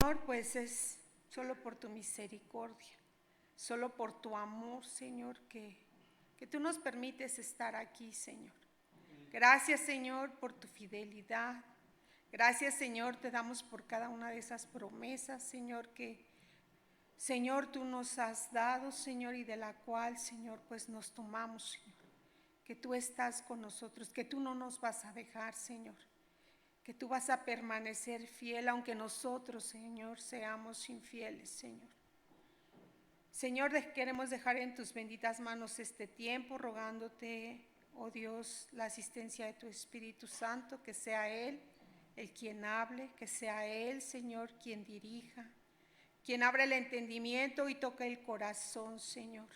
Señor, pues es solo por tu misericordia, solo por tu amor, Señor, que tú nos permites estar aquí, Señor. Gracias, Señor, por tu fidelidad. Gracias, Señor, te damos por cada una de esas promesas, Señor, que, Señor, tú nos has dado, Señor, y de la cual, Señor, pues nos tomamos, Señor. Que tú estás con nosotros, que tú no nos vas a dejar, Señor. Que tú vas a permanecer fiel, aunque nosotros, Señor, seamos infieles, Señor. Señor, queremos dejar en tus benditas manos este tiempo, rogándote, oh Dios, la asistencia de tu Espíritu Santo, que sea Él el quien hable, que sea Él, Señor, quien dirija, quien abra el entendimiento y toque el corazón, Señor.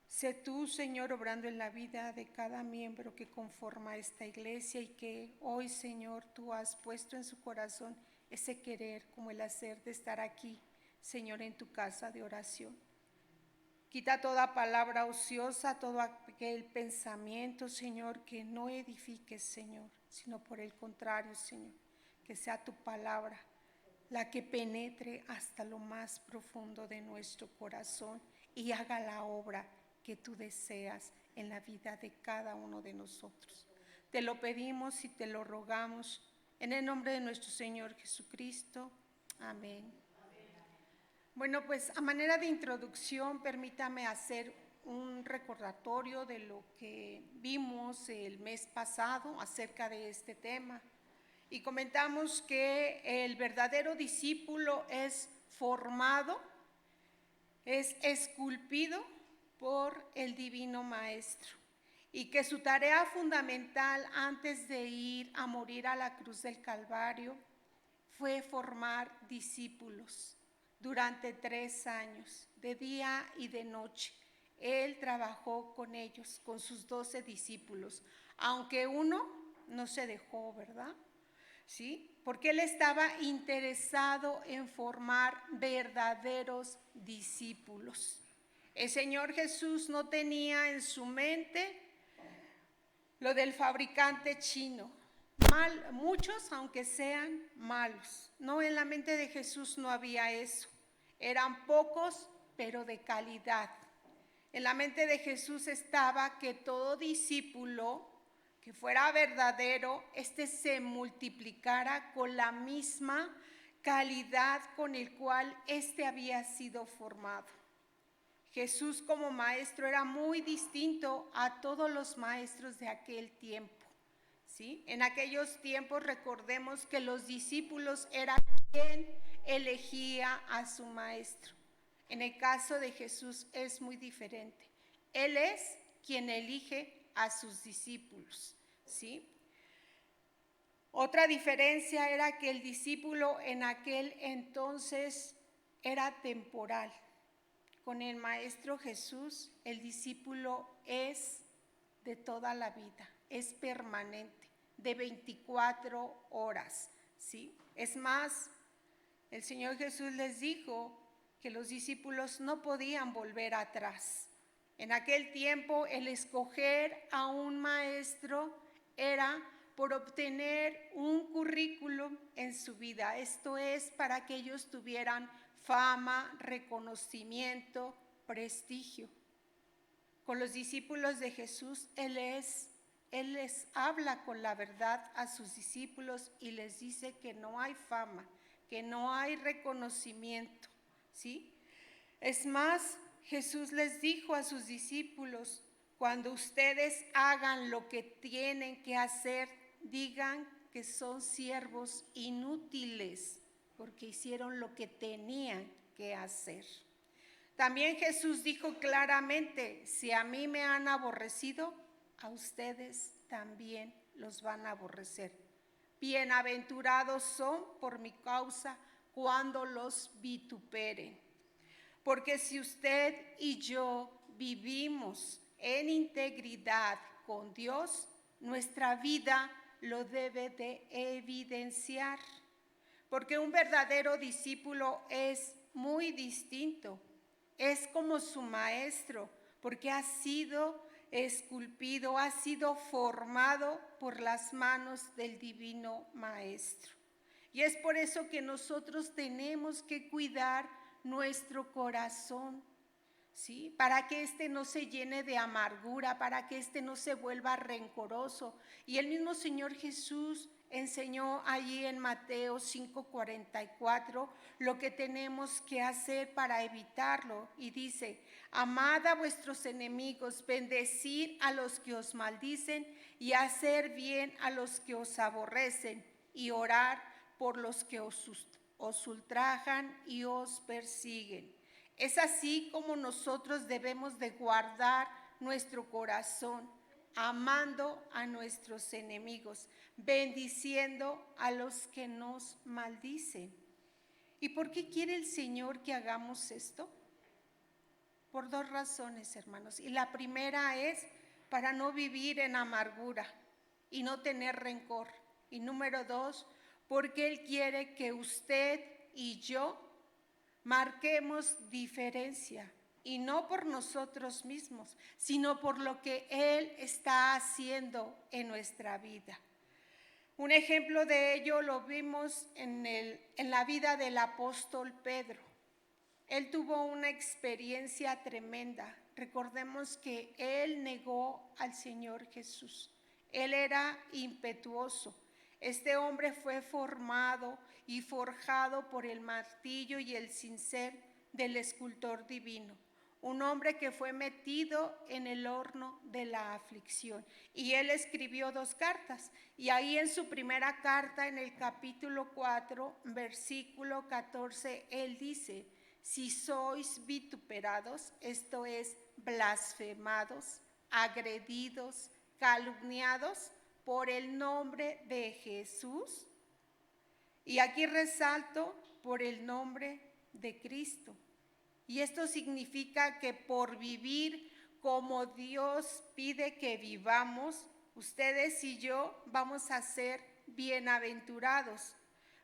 Sé tú, Señor, obrando en la vida de cada miembro que conforma esta iglesia y que hoy, Señor, tú has puesto en su corazón ese querer como el hacer de estar aquí, Señor, en tu casa de oración. Quita toda palabra ociosa, todo aquel pensamiento, Señor, que no edifique, Señor, sino por el contrario, Señor, que sea tu palabra la que penetre hasta lo más profundo de nuestro corazón y haga la obra que tú deseas en la vida de cada uno de nosotros. Te lo pedimos y te lo rogamos en el nombre de nuestro Señor Jesucristo. Amén. Bueno, pues a manera de introducción, permítame hacer un recordatorio de lo que vimos el mes pasado acerca de este tema. Y comentamos que el verdadero discípulo es formado, es esculpido por el Divino Maestro y que su tarea fundamental antes de ir a morir a la cruz del Calvario fue formar discípulos durante 3 años, de día y de noche. Él trabajó con ellos, con sus 12 discípulos, aunque uno no se dejó, ¿verdad? ¿Sí? Porque él estaba interesado en formar verdaderos discípulos. El Señor Jesús no tenía en su mente lo del fabricante chino. Muchos, aunque sean malos. No, en la mente de Jesús no había eso. Eran pocos, pero de calidad. En la mente de Jesús estaba que todo discípulo que fuera verdadero, se multiplicara con la misma calidad con el cual había sido formado. Jesús como maestro era muy distinto a todos los maestros de aquel tiempo. ¿Sí? En aquellos tiempos recordemos que los discípulos eran quien elegía a su maestro. En el caso de Jesús es muy diferente. Él es quien elige a sus discípulos. ¿Sí? Otra diferencia era que el discípulo en aquel entonces era temporal. Con el Maestro Jesús, el discípulo es de toda la vida, es permanente, de 24 horas. ¿Sí? Es más, el Señor Jesús les dijo que los discípulos no podían volver atrás. En aquel tiempo, el escoger a un maestro era por obtener un currículum en su vida. Esto es para que ellos tuvieran fama, reconocimiento, prestigio. Con los discípulos de Jesús, Él les habla con la verdad a sus discípulos y les dice que no hay fama, que no hay reconocimiento, ¿sí? Es más, Jesús les dijo a sus discípulos, cuando ustedes hagan lo que tienen que hacer, digan que son siervos inútiles, porque hicieron lo que tenían que hacer. También Jesús dijo claramente, si a mí me han aborrecido, a ustedes también los van a aborrecer. Bienaventurados son por mi causa cuando los vituperen. Porque si usted y yo vivimos en integridad con Dios, nuestra vida lo debe de evidenciar. Porque un verdadero discípulo es muy distinto. Es como su maestro, porque ha sido esculpido, ha sido formado por las manos del divino maestro. Y es por eso que nosotros tenemos que cuidar nuestro corazón, ¿sí? Para que éste no se llene de amargura, para que éste no se vuelva rencoroso. Y el mismo Señor Jesús enseñó allí en Mateo 5:44 lo que tenemos que hacer para evitarlo. Y dice: amad a vuestros enemigos, bendecid a los que os maldicen y hacer bien a los que os aborrecen, y orar por los que os ultrajan y os persiguen. Es así como nosotros debemos de guardar nuestro corazón, amando a nuestros enemigos, bendiciendo a los que nos maldicen. ¿Y por qué quiere el Señor que hagamos esto? Por dos razones, hermanos. Y la primera es para no vivir en amargura y no tener rencor. Y número dos, porque Él quiere que usted y yo marquemos diferencia, y no por nosotros mismos, sino por lo que Él está haciendo en nuestra vida. Un ejemplo de ello lo vimos en la vida del apóstol Pedro. Él tuvo una experiencia tremenda. Recordemos que él negó al Señor Jesús. Él era impetuoso. Este hombre fue formado y forjado por el martillo y el cincel del escultor divino. Un hombre que fue metido en el horno de la aflicción. Y él escribió 2 cartas. Y ahí en su primera carta, en el capítulo 4, versículo 14, él dice: si sois vituperados, esto es, blasfemados, agredidos, calumniados por el nombre de Jesús. Y aquí resalto por el nombre de Cristo. Y esto significa que por vivir como Dios pide que vivamos, ustedes y yo vamos a ser bienaventurados,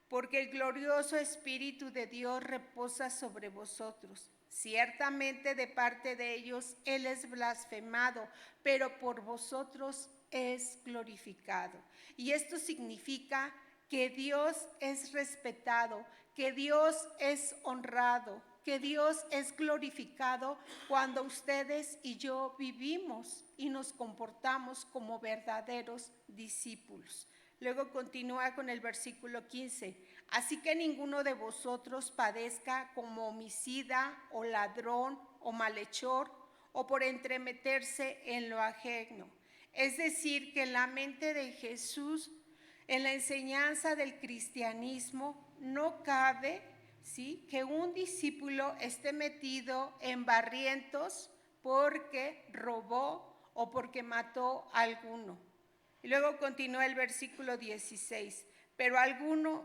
porque el glorioso Espíritu de Dios reposa sobre vosotros. Ciertamente de parte de ellos Él es blasfemado, pero por vosotros es glorificado. Y esto significa que Dios es respetado, que Dios es honrado, que Dios es glorificado cuando ustedes y yo vivimos y nos comportamos como verdaderos discípulos. Luego continúa con el versículo 15. Así que ninguno de vosotros padezca como homicida o ladrón o malhechor o por entremeterse en lo ajeno. Es decir, que en la mente de Jesús, en la enseñanza del cristianismo, no cabe, ¿sí?, que un discípulo esté metido en barrientos porque robó o porque mató a alguno. Y luego continúa el versículo 16. Pero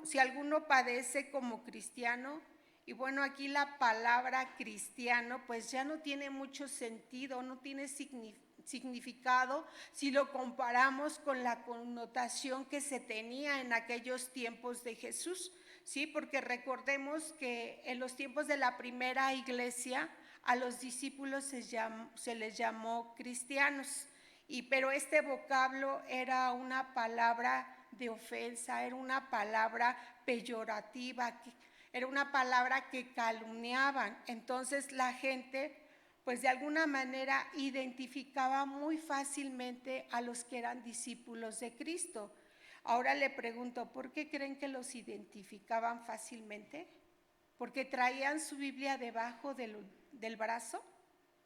si alguno padece como cristiano, y bueno, aquí la palabra cristiano pues ya no tiene mucho sentido, no tiene significado si lo comparamos con la connotación que se tenía en aquellos tiempos de Jesús, ¿sí? Porque recordemos que en los tiempos de la primera iglesia a los discípulos se les llamó cristianos. Pero este vocablo era una palabra de ofensa, era una palabra peyorativa, era una palabra que calumniaban. Entonces la gente, pues de alguna manera, identificaba muy fácilmente a los que eran discípulos de Cristo. Ahora le pregunto, ¿por qué creen que los identificaban fácilmente? ¿Porque traían su Biblia debajo del brazo?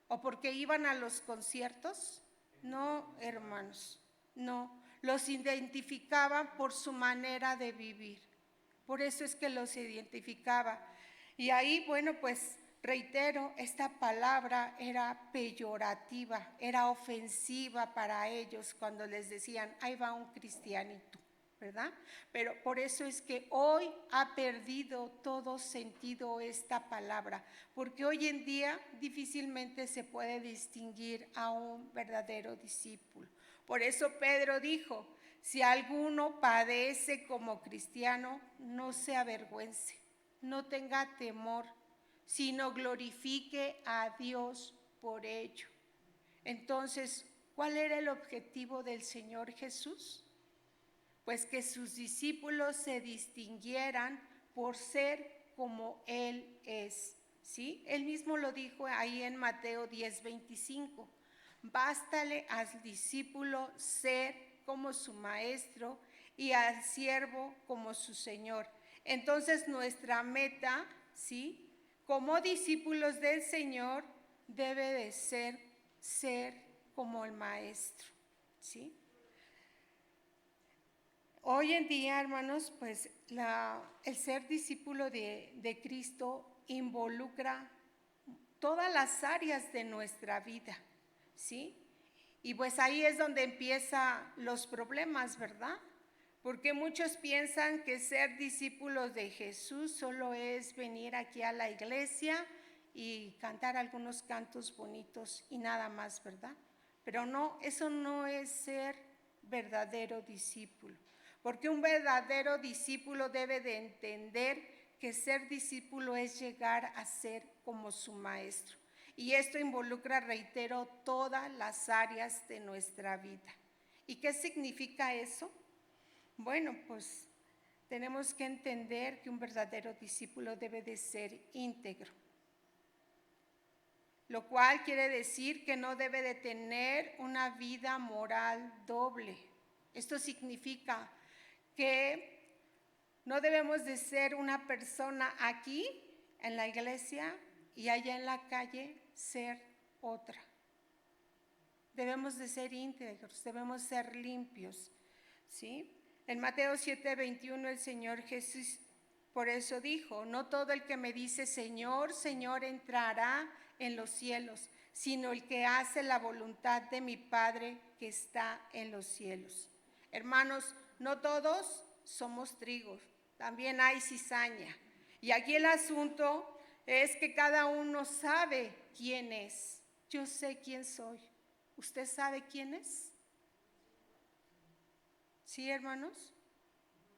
¿O porque iban a los conciertos? No, hermanos, no. Los identificaban por su manera de vivir. Por eso es que los identificaba. Y ahí, bueno, pues reitero, esta palabra era peyorativa, era ofensiva para ellos cuando les decían, ahí va un cristianito, ¿verdad? Pero por eso es que hoy ha perdido todo sentido esta palabra, porque hoy en día difícilmente se puede distinguir a un verdadero discípulo. Por eso Pedro dijo, si alguno padece como cristiano, no se avergüence, no tenga temor, sino glorifique a Dios por ello. Entonces, ¿cuál era el objetivo del Señor Jesús? pues que sus discípulos se distinguieran por ser como Él es, ¿sí? Él mismo lo dijo ahí en Mateo 10:25. Bástale al discípulo ser como su maestro y al siervo como su Señor. Entonces nuestra meta, ¿sí?, como discípulos del Señor debe de ser como el maestro, ¿sí? Hoy en día, hermanos, pues el ser discípulo de Cristo involucra todas las áreas de nuestra vida, ¿sí? Y pues ahí es donde empiezan los problemas, ¿verdad? Porque muchos piensan que ser discípulos de Jesús solo es venir aquí a la iglesia y cantar algunos cantos bonitos y nada más, ¿verdad? Pero no, eso no es ser verdadero discípulo. Porque un verdadero discípulo debe de entender que ser discípulo es llegar a ser como su maestro. Y esto involucra, reitero, todas las áreas de nuestra vida. ¿Y qué significa eso? Bueno, pues tenemos que entender que un verdadero discípulo debe de ser íntegro, lo cual quiere decir que no debe de tener una vida moral doble. Esto significa que no debemos de ser una persona aquí en la iglesia y allá en la calle ser otra. Debemos de ser íntegros, debemos ser limpios, ¿sí? En Mateo 7:21 el Señor Jesús por eso dijo: no todo el que me dice Señor, Señor entrará en los cielos, sino el que hace la voluntad de mi Padre que está en los cielos. Hermanos, no todos somos trigos, también hay cizaña. Y aquí el asunto es que cada uno sabe quién es. Yo sé quién soy. ¿Usted sabe quién es? ¿Sí, hermanos?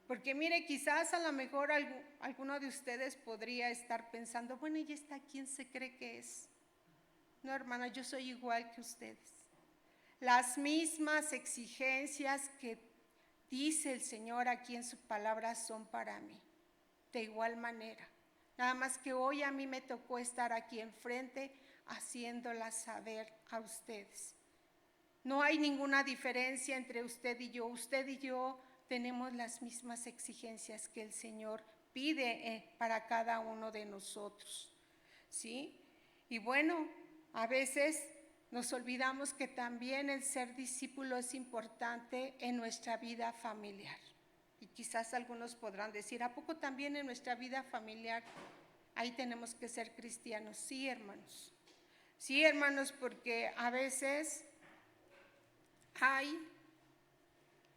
Porque mire, quizás a lo mejor alguno de ustedes podría estar pensando, bueno, ¿y esta quién se cree que es? No, hermana, yo soy igual que ustedes. Las mismas exigencias que dice el Señor aquí en su palabra son para mí, de igual manera. Nada más que hoy a mí me tocó estar aquí enfrente haciéndolas saber a ustedes. No hay ninguna diferencia entre usted y yo. Usted y yo tenemos las mismas exigencias que el Señor pide para cada uno de nosotros, ¿sí? Y bueno, a veces nos olvidamos que también el ser discípulo es importante en nuestra vida familiar. Y quizás algunos podrán decir, ¿a poco también en nuestra vida familiar ahí tenemos que ser cristianos? Sí, hermanos. Sí, hermanos, porque a veces hay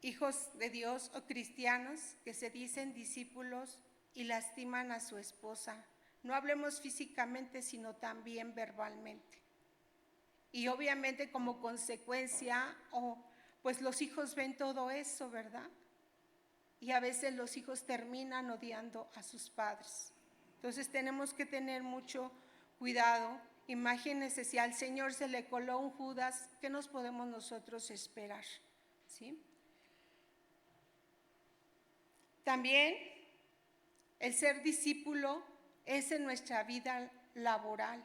hijos de Dios o cristianos que se dicen discípulos y lastiman a su esposa. No hablemos físicamente, sino también verbalmente. Y obviamente como consecuencia, pues los hijos ven todo eso, ¿verdad? Y a veces los hijos terminan odiando a sus padres. Entonces tenemos que tener mucho cuidado. Imagínense, si al Señor se le coló un Judas, ¿qué nos podemos nosotros esperar? ¿Sí? También el ser discípulo es en nuestra vida laboral.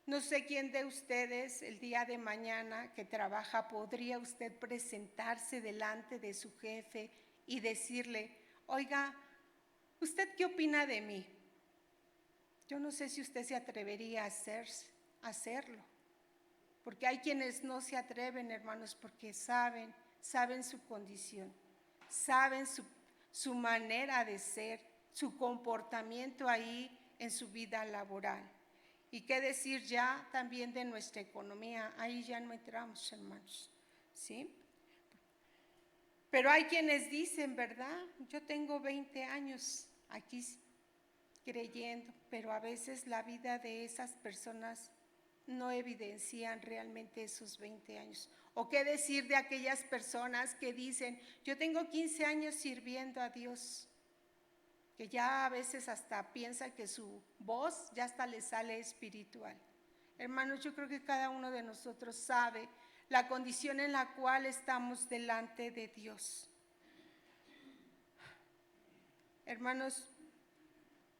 No sé quién de ustedes el día de mañana que trabaja podría usted presentarse delante de su jefe y decirle, oiga, ¿usted qué opina de mí? Yo no sé si usted se atrevería a hacerlo, porque hay quienes no se atreven, hermanos, porque saben su condición, saben su manera de ser, su comportamiento ahí en su vida laboral. Y qué decir ya también de nuestra economía, ahí ya no entramos, hermanos, ¿sí? Pero hay quienes dicen, ¿verdad? Yo tengo 20 años aquí creyendo, pero a veces la vida de esas personas no evidencian realmente esos 20 años. ¿O qué decir de aquellas personas que dicen, yo tengo 15 años sirviendo a Dios? Que ya a veces hasta piensa que su voz ya hasta le sale espiritual. Hermanos, yo creo que cada uno de nosotros sabe la condición en la cual estamos delante de Dios. Hermanos,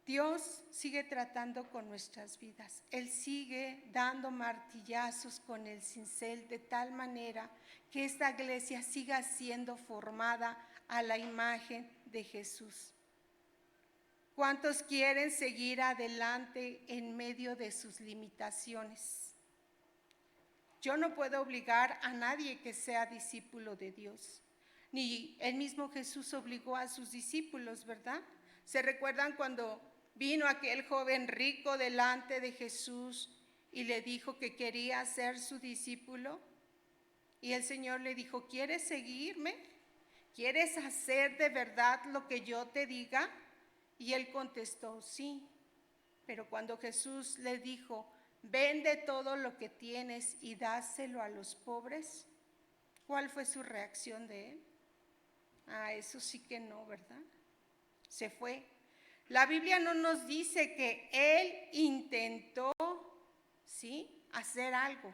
Dios sigue tratando con nuestras vidas. Él sigue dando martillazos con el cincel de tal manera que esta iglesia siga siendo formada a la imagen de Jesús. ¿Cuántos quieren seguir adelante en medio de sus limitaciones? Yo no puedo obligar a nadie que sea discípulo de Dios. Ni el mismo Jesús obligó a sus discípulos, ¿verdad? ¿Se recuerdan cuando vino aquel joven rico delante de Jesús y le dijo que quería ser su discípulo? Y el Señor le dijo, ¿quieres seguirme? ¿Quieres hacer de verdad lo que yo te diga? Y él contestó, sí. Pero cuando Jesús le dijo, vende todo lo que tienes y dáselo a los pobres, ¿cuál fue su reacción de él? Eso sí que no, ¿verdad? Se fue. La Biblia no nos dice que él intentó, ¿sí?, hacer algo.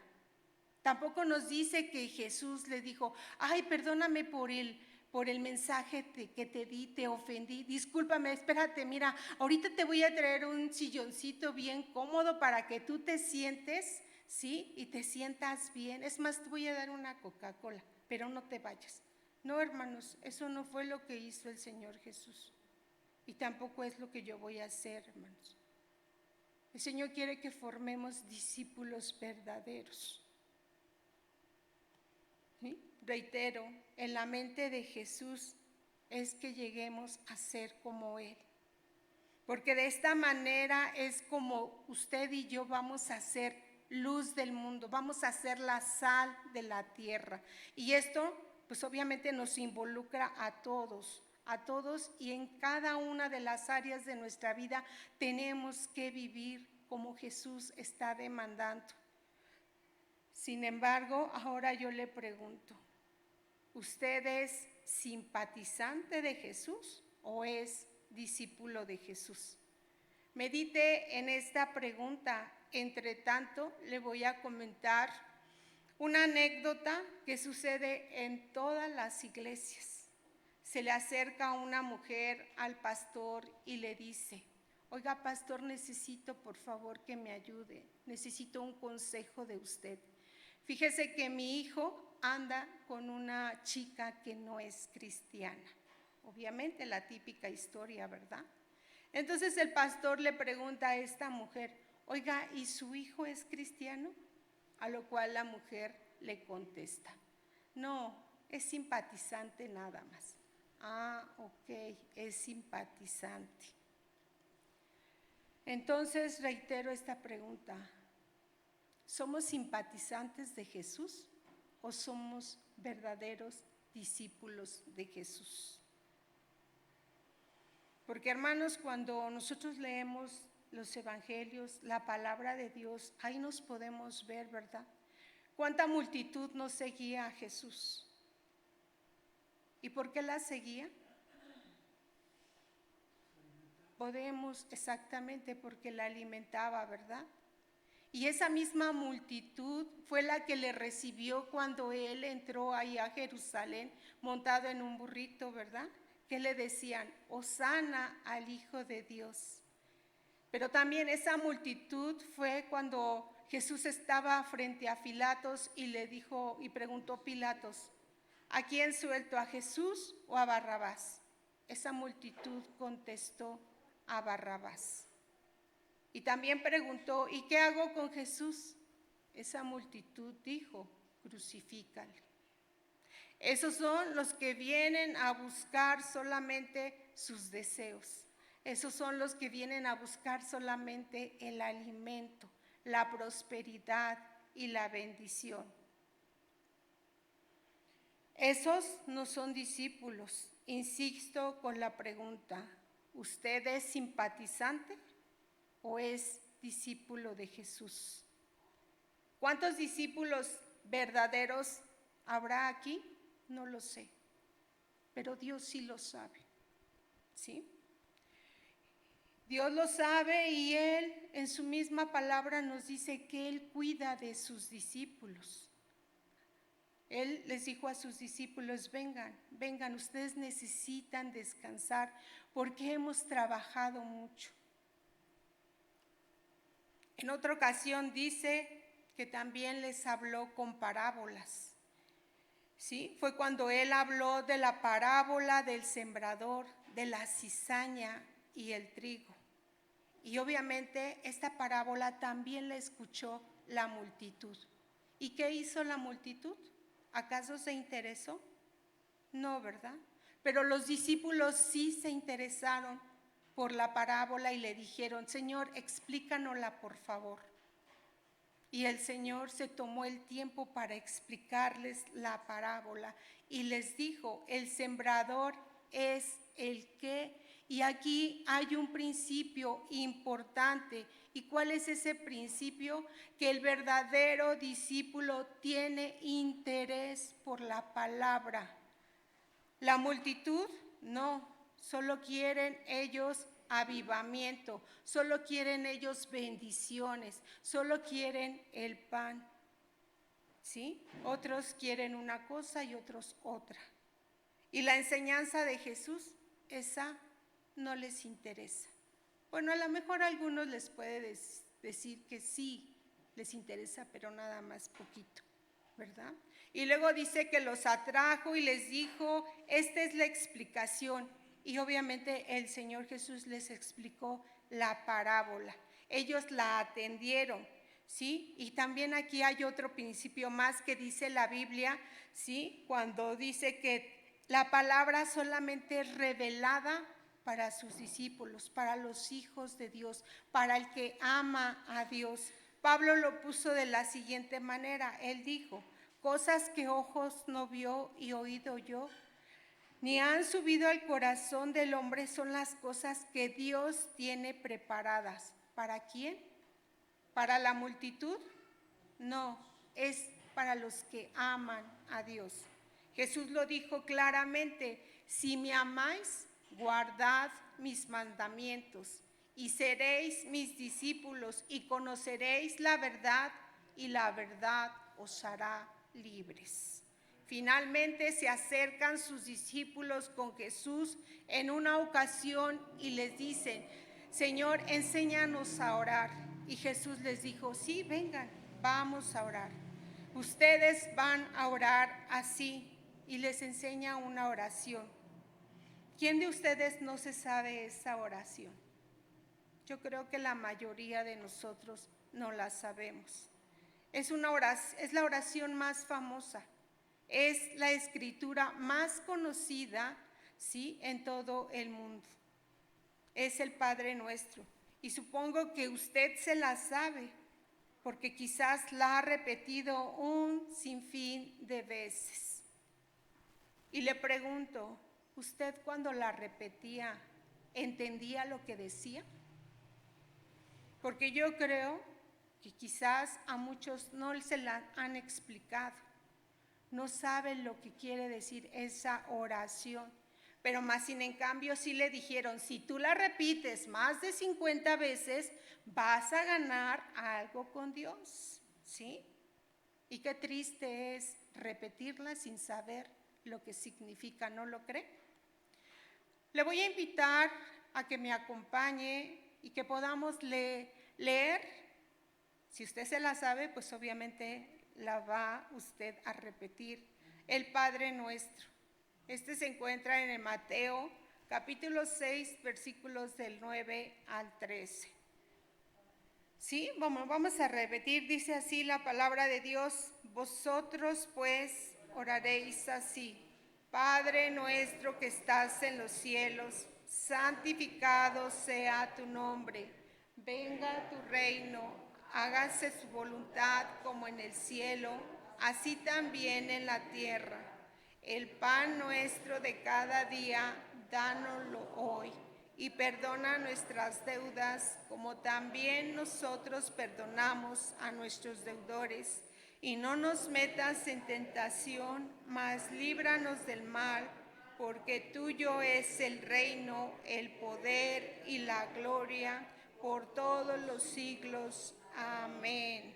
Tampoco nos dice que Jesús le dijo, ay, perdóname por el mensaje que te di, te ofendí, discúlpame, espérate, mira, ahorita te voy a traer un silloncito bien cómodo para que tú te sientes, ¿sí?, y te sientas bien. Es más, te voy a dar una Coca-Cola, pero no te vayas. No, hermanos, eso no fue lo que hizo el Señor Jesús. Y tampoco es lo que yo voy a hacer, hermanos. El Señor quiere que formemos discípulos verdaderos. ¿Sí? Reitero, en la mente de Jesús es que lleguemos a ser como Él. Porque de esta manera es como usted y yo vamos a ser luz del mundo, vamos a ser la sal de la tierra. Y esto, pues obviamente nos involucra a todos y en cada una de las áreas de nuestra vida tenemos que vivir como Jesús está demandando. Sin embargo, ahora yo le pregunto, ¿usted es simpatizante de Jesús o es discípulo de Jesús? Medite en esta pregunta. Entre tanto, le voy a comentar una anécdota que sucede en todas las iglesias. Se le acerca una mujer al pastor y le dice, oiga, pastor, necesito por favor que me ayude, necesito un consejo de usted. Fíjese que mi hijo anda con una chica que no es cristiana. Obviamente la típica historia, ¿verdad? Entonces el pastor le pregunta a esta mujer, oiga, ¿y su hijo es cristiano? A lo cual la mujer le contesta, no, es simpatizante nada más. Ok, es simpatizante. Entonces reitero esta pregunta, ¿somos simpatizantes de Jesús o somos verdaderos discípulos de Jesús? Porque hermanos, cuando nosotros leemos los evangelios, la palabra de Dios, ahí nos podemos ver, ¿verdad? ¿Cuánta multitud no seguía a Jesús? ¿Y por qué la seguía? Podemos, exactamente, porque la alimentaba, ¿verdad? Y esa misma multitud fue la que le recibió cuando él entró ahí a Jerusalén montado en un burrito, ¿verdad? Que le decían, Hosana al Hijo de Dios. Pero también esa multitud fue cuando Jesús estaba frente a Pilatos y le dijo y preguntó Pilatos, ¿a quién suelto, a Jesús o a Barrabás? Esa multitud contestó, a Barrabás. Y también preguntó, ¿y qué hago con Jesús? Esa multitud dijo, crucifícale. Esos son los que vienen a buscar solamente sus deseos. Esos son los que vienen a buscar solamente el alimento, la prosperidad y la bendición. Esos no son discípulos. Insisto con la pregunta, ¿usted es simpatizante o es discípulo de Jesús? ¿Cuántos discípulos verdaderos habrá aquí? No lo sé, pero Dios sí lo sabe, ¿sí? Dios lo sabe y Él en su misma palabra nos dice que Él cuida de sus discípulos. Él les dijo a sus discípulos, vengan, vengan, ustedes necesitan descansar porque hemos trabajado mucho. En otra ocasión dice que también les habló con parábolas. ¿Sí? Fue cuando él habló de la parábola del sembrador, de la cizaña y el trigo. Y obviamente esta parábola también la escuchó la multitud. ¿Y qué hizo la multitud? ¿Acaso se interesó? No, ¿verdad? Pero los discípulos sí se interesaron por la parábola y le dijeron, Señor, explícanosla por favor. Y el Señor se tomó el tiempo para explicarles la parábola y les dijo, el sembrador es el que, y aquí hay un principio importante. ¿Y cuál es ese principio? Que el verdadero discípulo tiene interés por la palabra. La multitud no, solo quieren ellos avivamiento, solo quieren ellos bendiciones, solo quieren el pan, ¿sí? Otros quieren una cosa y otros otra. Y la enseñanza de Jesús, esa no les interesa. Bueno, a lo mejor a algunos les puede decir que sí les interesa, pero nada más poquito, ¿verdad? Y luego dice que los atrajo y les dijo, esta es la explicación. Y obviamente el Señor Jesús les explicó la parábola. Ellos la atendieron, ¿sí? Y también aquí hay otro principio más que dice la Biblia, ¿sí? Cuando dice que la palabra solamente es revelada para sus discípulos, para los hijos de Dios, para el que ama a Dios. Pablo lo puso de la siguiente manera. Él dijo, cosas que ojos no vio y oído yo, ni han subido al corazón del hombre, son las cosas que Dios tiene preparadas. ¿Para quién? ¿Para la multitud? No, es para los que aman a Dios. Jesús lo dijo claramente, si me amáis, guardad mis mandamientos y seréis mis discípulos y conoceréis la verdad y la verdad os hará libres. Finalmente se acercan sus discípulos con Jesús en una ocasión y les dicen, Señor, enséñanos a orar. Y Jesús les dijo, sí, vengan, vamos a orar. Ustedes van a orar así y les enseña una oración. ¿Quién de ustedes no se sabe esa oración? Yo creo que la mayoría de nosotros no la sabemos. Es la oración más famosa. Es la escritura más conocida, ¿sí?, en todo el mundo. Es el Padre Nuestro. Y supongo que usted se la sabe, porque quizás la ha repetido un sinfín de veces. Y le pregunto, ¿usted cuando la repetía, entendía lo que decía? Porque yo creo que quizás a muchos no se la han explicado. No saben lo que quiere decir esa oración, pero más sin en cambio sí le dijeron, si tú la repites más de 50 veces, vas a ganar algo con Dios, ¿sí? Y qué triste es repetirla sin saber lo que significa, ¿no lo cree? Le voy a invitar a que me acompañe y que podamos leer. Si usted se la sabe, pues obviamente la va usted a repetir. El Padre Nuestro. Este se encuentra en el Mateo, capítulo 6, versículos del 9 al 13. Sí, vamos a repetir. Dice así la palabra de Dios. Vosotros pues oraréis así. Padre nuestro que estás en los cielos, santificado sea tu nombre. Venga tu reino. Hágase su voluntad como en el cielo, así también en la tierra. El pan nuestro de cada día, dánoslo hoy. Y perdona nuestras deudas, como también nosotros perdonamos a nuestros deudores. Y no nos metas en tentación, mas líbranos del mal, porque tuyo es el reino, el poder y la gloria, por todos los siglos. Amén.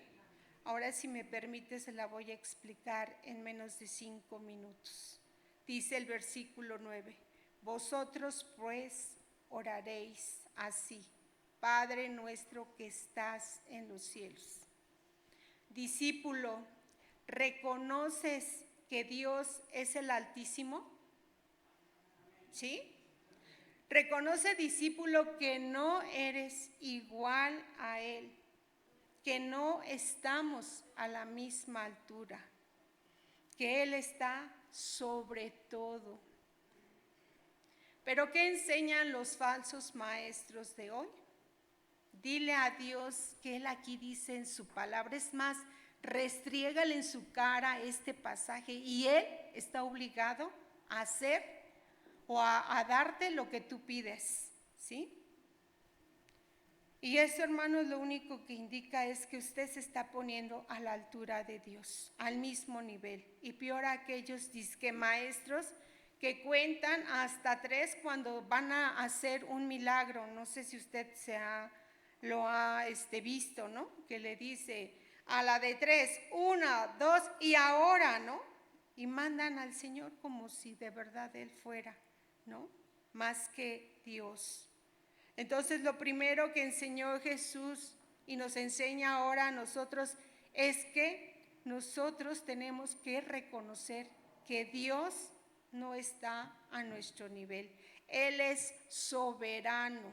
Ahora, si me permite, se la voy a explicar en menos de 5 minutos. Dice el versículo 9, vosotros pues oraréis así: Padre nuestro que estás en los cielos. Discípulo, ¿reconoces que Dios es el Altísimo? ¿Sí? Reconoce, discípulo, que no eres igual a Él, que no estamos a la misma altura, que Él está sobre todo. ¿Pero qué enseñan los falsos maestros de hoy? Dile a Dios que Él aquí dice en su palabra. Es más, restriégale en su cara este pasaje y Él está obligado a hacer o a darte lo que tú pides, ¿sí? Y eso, hermanos, lo único que indica es que usted se está poniendo a la altura de Dios, al mismo nivel. Y peor a aquellos disque maestros que cuentan hasta 3 cuando van a hacer un milagro. No sé si usted lo ha visto, ¿no? Que le dice a la de 3, 1, 2 y ahora, ¿no? Y mandan al Señor como si de verdad Él fuera, ¿no? Más que Dios. Entonces, lo primero que enseñó Jesús y nos enseña ahora a nosotros es que nosotros tenemos que reconocer que Dios no está a nuestro nivel. Él es soberano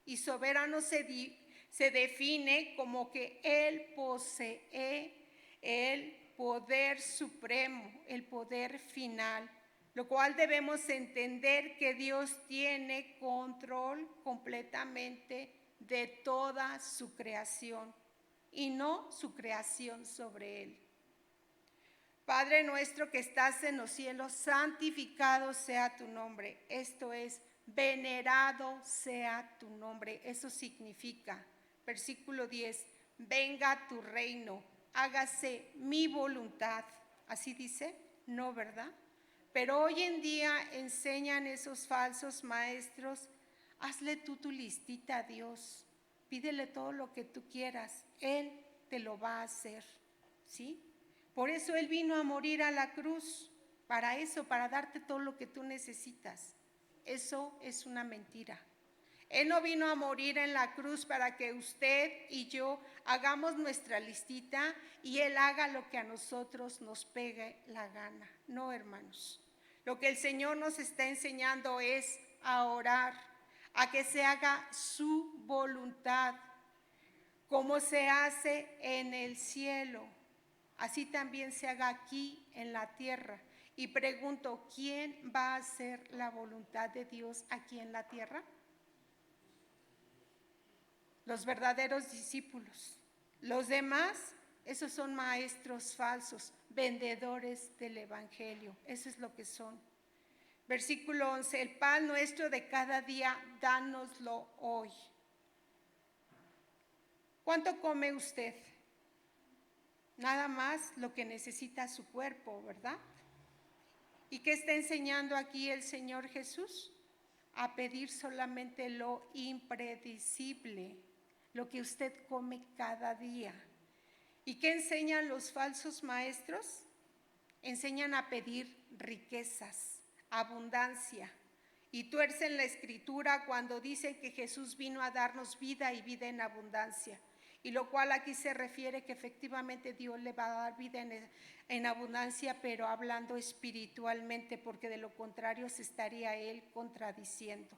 y soberano se define como que Él posee el poder supremo, el poder final. Lo cual debemos entender que Dios tiene control completamente de toda su creación y no su creación sobre Él. Padre nuestro que estás en los cielos, santificado sea tu nombre. Esto es, venerado sea tu nombre. Eso significa, versículo 10, venga tu reino, hágase mi voluntad. ¿Así dice? No, ¿verdad? Pero hoy en día enseñan esos falsos maestros, hazle tú tu listita a Dios, pídele todo lo que tú quieras, Él te lo va a hacer, ¿sí? Por eso Él vino a morir a la cruz, para eso, para darte todo lo que tú necesitas. Eso es una mentira. Él no vino a morir en la cruz para que usted y yo hagamos nuestra listita y Él haga lo que a nosotros nos pegue la gana. No, hermanos. Lo que el Señor nos está enseñando es a orar, a que se haga su voluntad, como se hace en el cielo. Así también se haga aquí en la tierra. Y pregunto, ¿quién va a hacer la voluntad de Dios aquí en la tierra? Los verdaderos discípulos. Los demás, esos son maestros falsos, vendedores del evangelio. Eso es lo que son. Versículo 11, el pan nuestro de cada día, dánoslo hoy. ¿Cuánto come usted? Nada más lo que necesita su cuerpo, ¿verdad? ¿Y qué está enseñando aquí el Señor Jesús? A pedir solamente lo impredecible, lo que usted come cada día. ¿Y qué enseñan los falsos maestros? Enseñan a pedir riquezas, abundancia, y tuercen la escritura cuando dicen que Jesús vino a darnos vida y vida en abundancia, y lo cual aquí se refiere que efectivamente Dios le va a dar vida en abundancia, pero hablando espiritualmente, porque de lo contrario se estaría Él contradiciendo.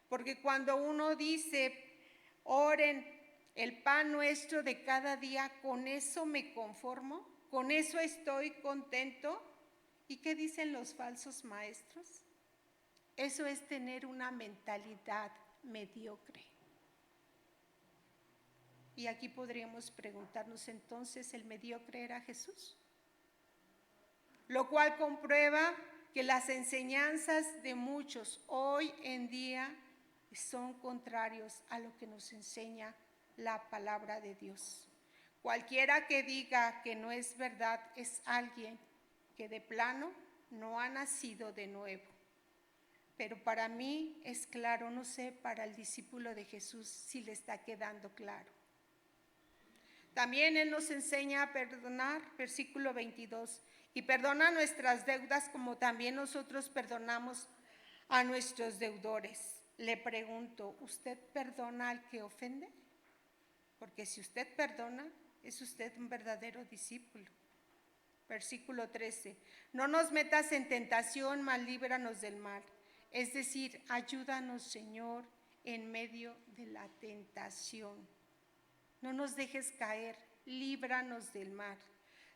Porque cuando uno dice, oren el pan nuestro de cada día, con eso me conformo, con eso estoy contento. ¿Y qué dicen los falsos maestros? Eso es tener una mentalidad mediocre. Y aquí podríamos preguntarnos entonces, ¿el mediocre era Jesús? Lo cual comprueba que las enseñanzas de muchos hoy en día son contrarios a lo que nos enseña la palabra de Dios. Cualquiera que diga que no es verdad es alguien que de plano no ha nacido de nuevo. Pero para mí es claro, no sé para el discípulo de Jesús si le está quedando claro. También Él nos enseña a perdonar, versículo 22, y perdona nuestras deudas como también nosotros perdonamos a nuestros deudores. Le pregunto, ¿usted perdona al que ofende? Porque si usted perdona, es usted un verdadero discípulo. Versículo 13, no nos metas en tentación, mas líbranos del mal. Es decir, ayúdanos, Señor, en medio de la tentación. No nos dejes caer, líbranos del mal.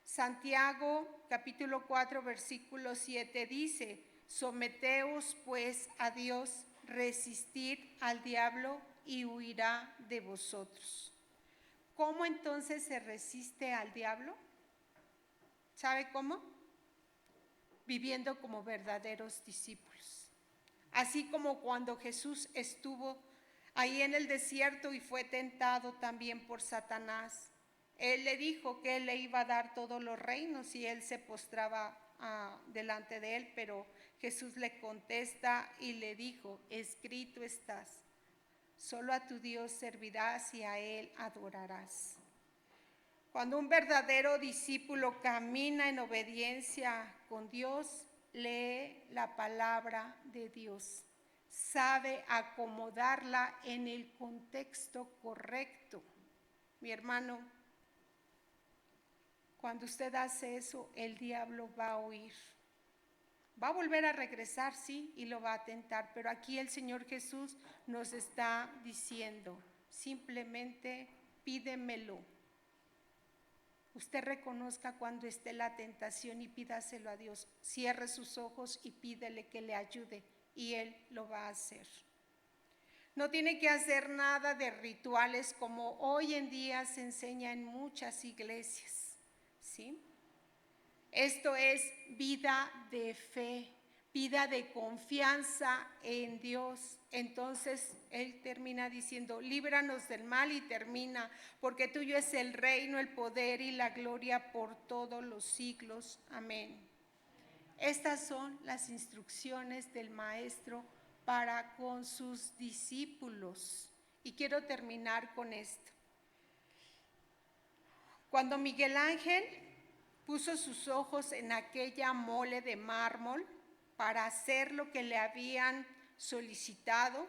Santiago, capítulo 4, versículo 7 dice, someteos pues a Dios, resistir al diablo y huirá de vosotros. ¿Cómo entonces se resiste al diablo? ¿Sabe cómo? Viviendo como verdaderos discípulos. Así como cuando Jesús estuvo ahí en el desierto y fue tentado también por Satanás. Él le dijo que él le iba a dar todos los reinos y él se postraba delante de él, pero Jesús le contesta y le dijo, escrito estás, solo a tu Dios servirás y a él adorarás. Cuando un verdadero discípulo camina en obediencia con Dios, lee la palabra de Dios, sabe acomodarla en el contexto correcto. Mi hermano, cuando usted hace eso, el diablo va a huir. Va a volver a regresar, sí, y lo va a tentar, pero aquí el Señor Jesús nos está diciendo, simplemente pídemelo. Usted reconozca cuando esté la tentación y pídaselo a Dios. Cierre sus ojos y pídele que le ayude y Él lo va a hacer. No tiene que hacer nada de rituales como hoy en día se enseña en muchas iglesias, ¿sí? Esto es vida de fe, vida de confianza en Dios. Entonces Él termina diciendo, líbranos del mal y termina, porque tuyo es el reino, el poder y la gloria por todos los siglos. Amén. Estas son las instrucciones del Maestro para con sus discípulos. Y quiero terminar con esto. Cuando Miguel Ángel puso sus ojos en aquella mole de mármol para hacer lo que le habían solicitado,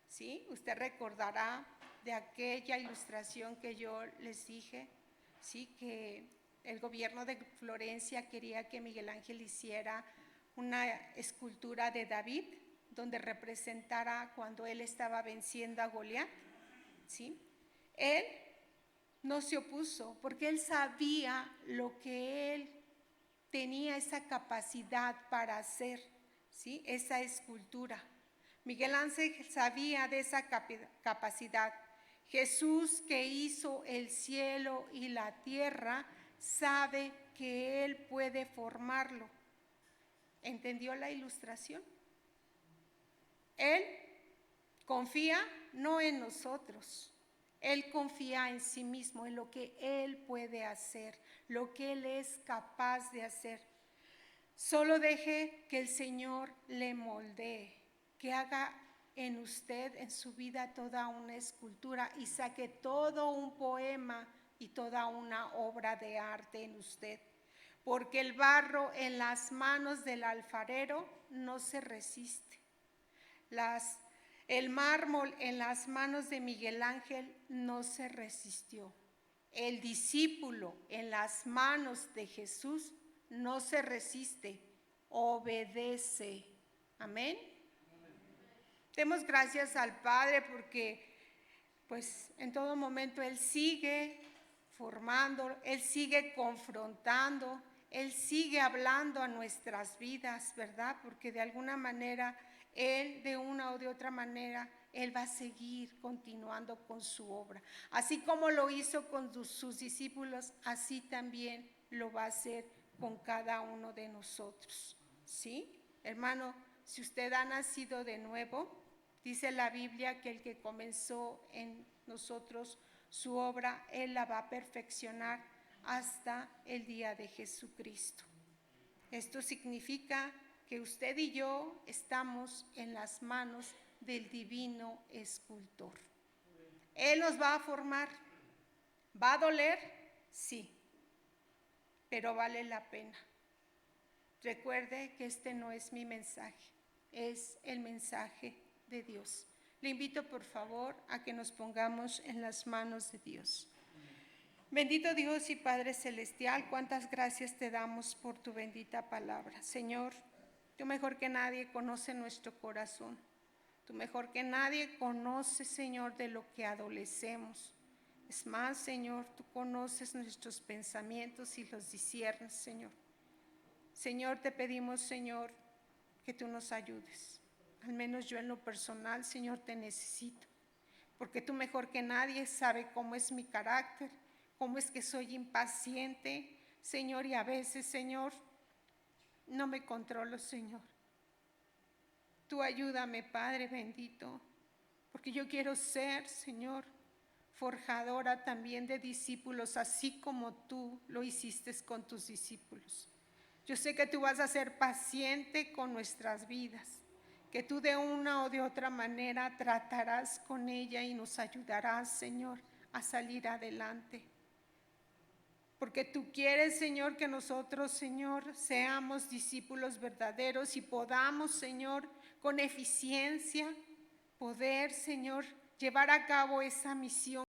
¿sí? Usted recordará de aquella ilustración que yo les dije, ¿sí? Que el gobierno de Florencia quería que Miguel Ángel hiciera una escultura de David, donde representara cuando él estaba venciendo a Goliat, ¿sí? Él no se opuso porque él sabía lo que él tenía esa capacidad para hacer, ¿sí? Esa escultura. Miguel Ángel sabía de esa capacidad. Jesús, que hizo el cielo y la tierra, sabe que él puede formarlo. ¿Entendió la ilustración? Él confía no en nosotros. Él confía en sí mismo, en lo que Él puede hacer, lo que Él es capaz de hacer. Solo deje que el Señor le moldee, que haga en usted, en su vida, toda una escultura y saque todo un poema y toda una obra de arte en usted. Porque el barro en las manos del alfarero no se resiste. El mármol en las manos de Miguel Ángel no se resistió. El discípulo en las manos de Jesús no se resiste, obedece. Amén. Demos gracias al Padre porque pues en todo momento Él sigue formando, Él sigue confrontando, Él sigue hablando a nuestras vidas, ¿verdad? Porque de alguna manera Él, de una o de otra manera, Él va a seguir continuando con su obra. Así como lo hizo con sus discípulos, así también lo va a hacer con cada uno de nosotros. ¿Sí? Hermano, si usted ha nacido de nuevo, dice la Biblia que el que comenzó en nosotros su obra, Él la va a perfeccionar hasta el día de Jesucristo. Esto significa que usted y yo estamos en las manos del divino escultor. Él nos va a formar, ¿Va a doler? Sí, pero vale la pena. Recuerde que este no es mi mensaje, es el mensaje de Dios. Le invito por favor a que nos pongamos en las manos de Dios. Bendito Dios y Padre Celestial, cuántas gracias te damos por tu bendita palabra. Señor, tú mejor que nadie conoces nuestro corazón. Tú mejor que nadie conoces, Señor, de lo que adolecemos. Es más, Señor, tú conoces nuestros pensamientos y los disciernes, Señor. Señor, te pedimos, Señor, que tú nos ayudes. Al menos yo en lo personal, Señor, te necesito. Porque tú mejor que nadie sabes cómo es mi carácter, cómo es que soy impaciente, Señor, y a veces, Señor, no me controlo, Señor. Tú ayúdame, Padre bendito, porque yo quiero ser, Señor, forjadora también de discípulos, así como tú lo hiciste con tus discípulos. Yo sé que tú vas a ser paciente con nuestras vidas, que tú de una o de otra manera tratarás con ella y nos ayudarás, Señor, a salir adelante. Porque tú quieres, Señor, que nosotros, Señor, seamos discípulos verdaderos y podamos, Señor, con eficiencia, poder, Señor, llevar a cabo esa misión